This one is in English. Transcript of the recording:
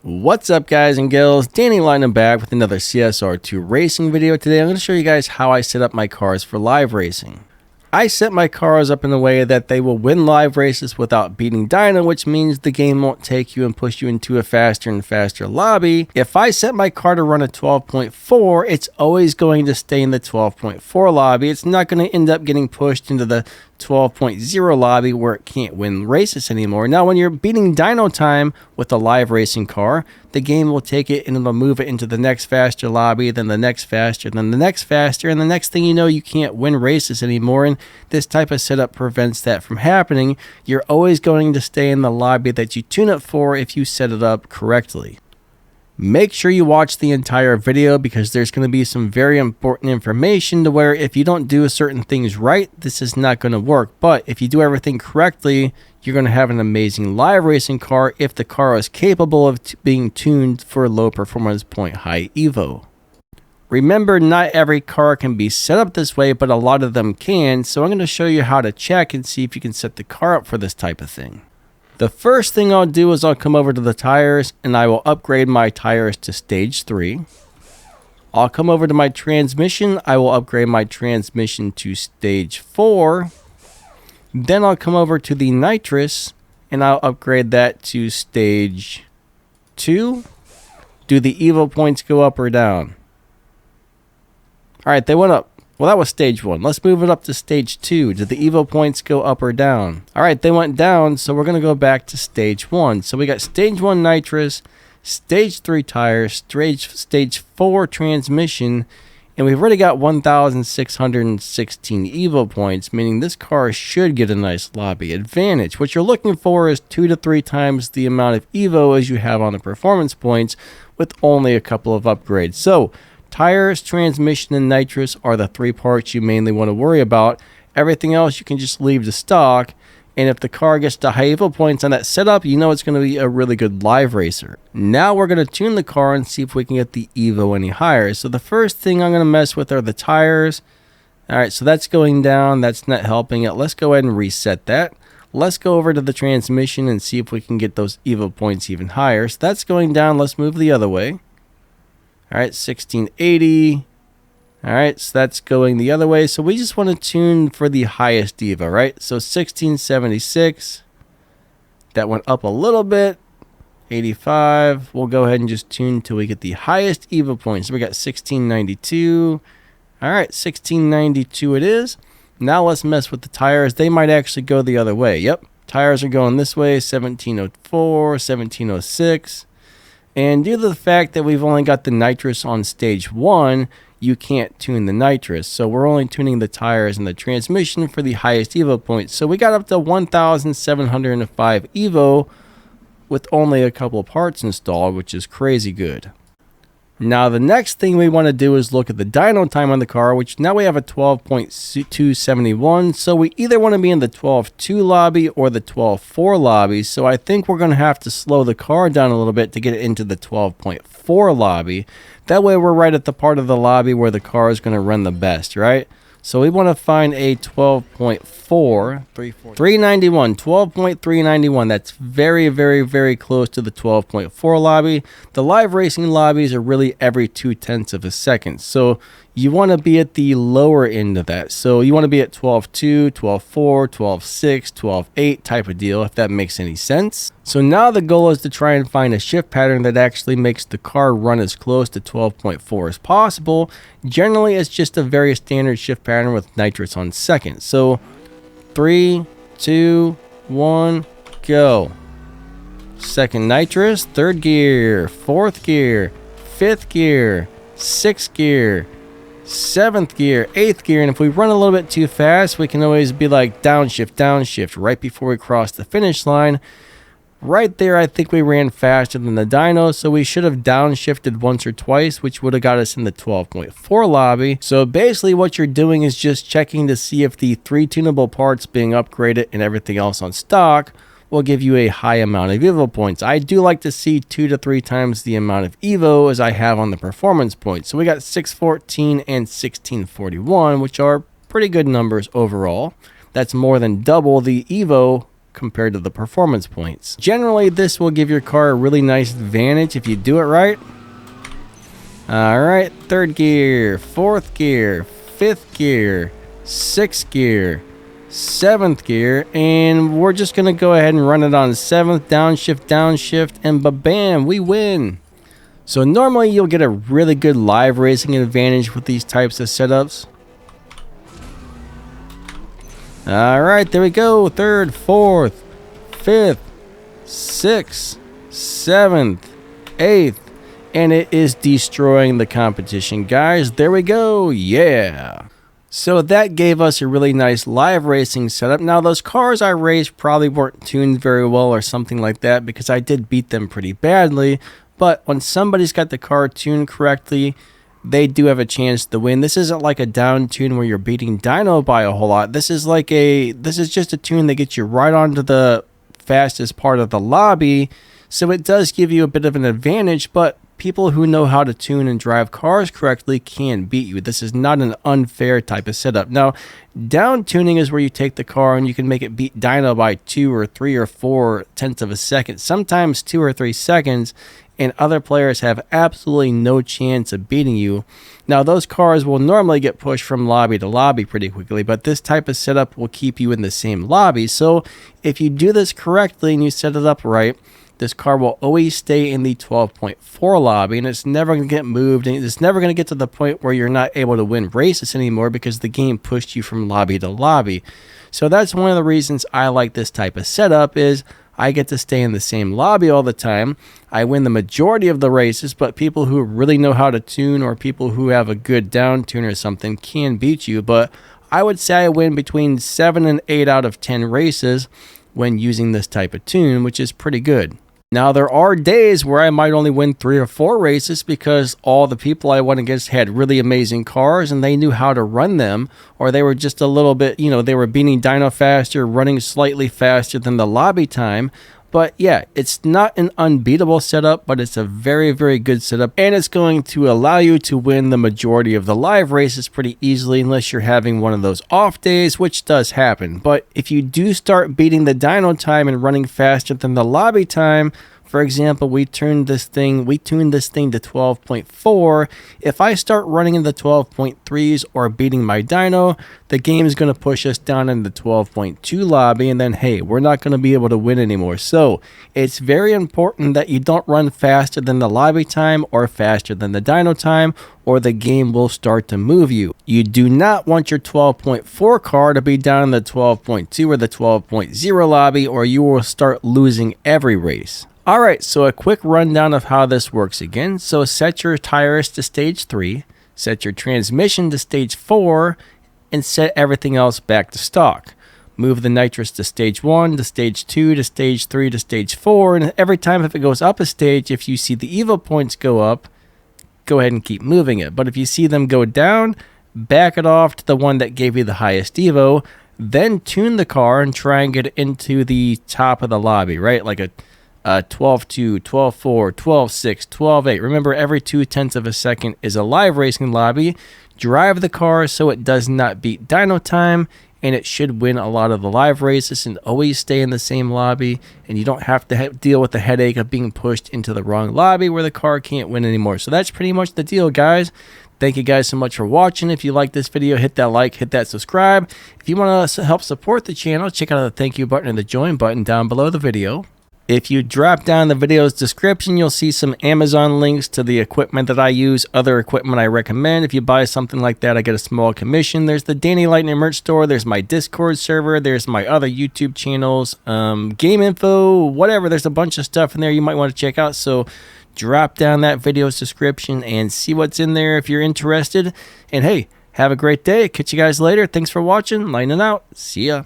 What's up, guys and gals? Danny Lightning back with another CSR2 Racing video. Today I'm going to show you guys how I set up my cars for live racing. I set my cars up in a way that they will win live races without beating dyno, which means the game won't take you and push you into a faster and faster lobby. If I set my car to run a 12.4, it's always going to stay in the 12.4 lobby. It's not going to end up getting pushed into the 12.0 lobby where it can't win races anymore. Now, when you're beating dyno time with a live racing car, the game will take it and it'll move it into the next faster lobby, then the next faster, then the next faster, and the next thing you know, you can't win races anymore. And this type of setup prevents that from happening. You're always going to stay in the lobby that you tune it for if you set it up correctly. Make sure you watch the entire video because there's going to be some very important information to where if you don't do certain things right, this is not going to work. But if you do everything correctly, you're going to have an amazing live racing car if the car is capable of being tuned for low performance point high Evo. Remember, not every car can be set up this way, but a lot of them can. So I'm going to show you how to check and see if you can set the car up for this type of thing. The first thing I'll do is I'll come over to the tires and I will upgrade my tires to stage 3. I'll come over to my transmission. I will upgrade my transmission to stage 4. Then I'll come over to the nitrous and I'll upgrade that to stage 2. Do the Evo points go up or down? Alright, they went up. Well, that was stage 1. Let's move it up to stage 2. Did the Evo points go up or down? Alright, they went down, so we're going to go back to stage 1. So we got stage 1 nitrous, stage 3 tires, stage 4 transmission, and we've already got 1,616 Evo points, meaning this car should get a nice lobby advantage. What you're looking for is 2 to 3 times the amount of Evo as you have on the performance points with only a couple of upgrades. So, tires, transmission, and nitrous are the 3 parts you mainly want to worry about. Everything else you can just leave to stock. And if the car gets to high Evo points on that setup, you know it's going to be a really good live racer. Now we're going to tune the car and see if we can get the Evo any higher. So the first thing I'm going to mess with are the tires. Alright, so that's going down. That's not helping it. Let's go ahead and reset that. Let's go over to the transmission and see if we can get those Evo points even higher. So that's going down. Let's move the other way. Alright, 1680. Alright, so that's going the other way. So we just want to tune for the highest Evo, right? So 1676. That went up a little bit. 85. We'll go ahead and just tune till we get the highest Evo points. So we got 1692. Alright, 1692 it is. Now let's mess with the tires. They might actually go the other way. Yep, tires are going this way. 1704, 1706. And due to the fact that we've only got the nitrous on stage 1, you can't tune the nitrous. So we're only tuning the tires and the transmission for the highest Evo points. So we got up to 1,705 Evo with only a couple of parts installed, which is crazy good. Now the next thing we want to do is look at the dyno time on the car, which now we have a 12.271. So we either want to be in the 12.2 lobby or the 12.4 lobby. So I think we're going to have to slow the car down a little bit to get it into the 12.4 lobby. That way we're right at the part of the lobby where the car is going to run the best, right? So we want to find a 12.4, 391, 12.391. That's very, very, very close to the 12.4 lobby. The live racing lobbies are really every 0.2 of a second. So you want to be at the lower end of that. So you want to be at 12.2, 12.4, 12.6, 12.8 type of deal, if that makes any sense. So now the goal is to try and find a shift pattern that actually makes the car run as close to 12.4 as possible. Generally, it's just a very standard shift pattern with nitrous on second. So 3, 2, 1, go. Second nitrous, third gear, fourth gear, fifth gear, sixth gear, 7th gear, 8th gear, and if we run a little bit too fast, we can always be like downshift right before we cross the finish line. Right there, I think we ran faster than the dyno, so we should have downshifted once or twice, which would have got us in the 12.4 lobby. So basically what you're doing is just checking to see if the 3 tunable parts being upgraded and everything else on stock will give you a high amount of Evo points. I do like to see 2 to 3 times the amount of Evo as I have on the performance points. So we got 614 and 1641, which are pretty good numbers overall. That's more than double the Evo compared to the performance points. Generally, this will give your car a really nice advantage if you do it right. Alright, 3rd gear, 4th gear, 5th gear, 6th gear, 7th gear, and we're just going to go ahead and run it on 7th, downshift, and ba-bam, we win. So normally you'll get a really good live racing advantage with these types of setups. Alright, there we go, 3rd, 4th, 5th, 6th, 7th, 8th, and it is destroying the competition, guys. There we go, yeah. So that gave us a really nice live racing setup. Now those cars I raced probably weren't tuned very well or something like that, because I did beat them pretty badly. But when somebody's got the car tuned correctly, they do have a chance to win. This isn't like a down tune where you're beating dyno by a whole lot. This is just a tune that gets you right onto the fastest part of the lobby. So it does give you a bit of an advantage, but people who know how to tune and drive cars correctly can beat you. This is not an unfair type of setup. Now, down tuning is where you take the car and you can make it beat dyno by 2 or 3 or 4 tenths of a second, sometimes 2 or 3 seconds, and other players have absolutely no chance of beating you. Now, those cars will normally get pushed from lobby to lobby pretty quickly, but this type of setup will keep you in the same lobby. So if you do this correctly and you set it up right, this car will always stay in the 12.4 lobby, and it's never going to get moved, and it's never going to get to the point where you're not able to win races anymore because the game pushed you from lobby to lobby. So that's one of the reasons I like this type of setup, is I get to stay in the same lobby all the time. I win the majority of the races, but people who really know how to tune or people who have a good down tune or something can beat you. But I would say I win between 7 and 8 out of 10 races when using this type of tune, which is pretty good. Now, there are days where I might only win 3 or 4 races because all the people I went against had really amazing cars and they knew how to run them, or they were just a little bit, they were beating dyno faster, running slightly faster than the lobby time. But yeah, it's not an unbeatable setup, but it's a very, very good setup, and it's going to allow you to win the majority of the live races pretty easily unless you're having one of those off days, which does happen. But if you do start beating the dyno time and running faster than the lobby time, for example, we tuned this thing to 12.4. If I start running in the 12.3s or beating my dyno, the game is going to push us down in the 12.2 lobby, and then hey, we're not going to be able to win anymore. So it's very important that you don't run faster than the lobby time or faster than the dyno time, or the game will start to move you. You do not want your 12.4 car to be down in the 12.2 or the 12.0 lobby, or you will start losing every race. Alright, so a quick rundown of how this works again. So set your tires to stage 3, set your transmission to stage 4, and set everything else back to stock. Move the nitrous to stage 1, to stage 2, to stage 3, to stage 4, and every time if it goes up a stage, if you see the Evo points go up, go ahead and keep moving it. But if you see them go down, back it off to the one that gave you the highest Evo, then tune the car and try and get it into the top of the lobby, right? Like a 12.2, 12.4, 12.6, 12.8. Remember, every 2 tenths of a second is a live racing lobby. Drive the car so it does not beat dyno time, and it should win a lot of the live races and always stay in the same lobby, and you don't have to deal with the headache of being pushed into the wrong lobby where the car can't win anymore. So that's pretty much the deal, guys. Thank you guys so much for watching. If you like this video, hit that like, hit that subscribe. If you want to help support the channel, check out the thank you button and the join button down below the video. If you drop down the video's description, you'll see some Amazon links to the equipment that I use, other equipment I recommend. If you buy something like that, I get a small commission. There's the Danny Lightning merch store. There's my Discord server. There's my other YouTube channels, game info, whatever. There's a bunch of stuff in there you might want to check out. So drop down that video's description and see what's in there if you're interested. And hey, have a great day. Catch you guys later. Thanks for watching. Lightning out. See ya.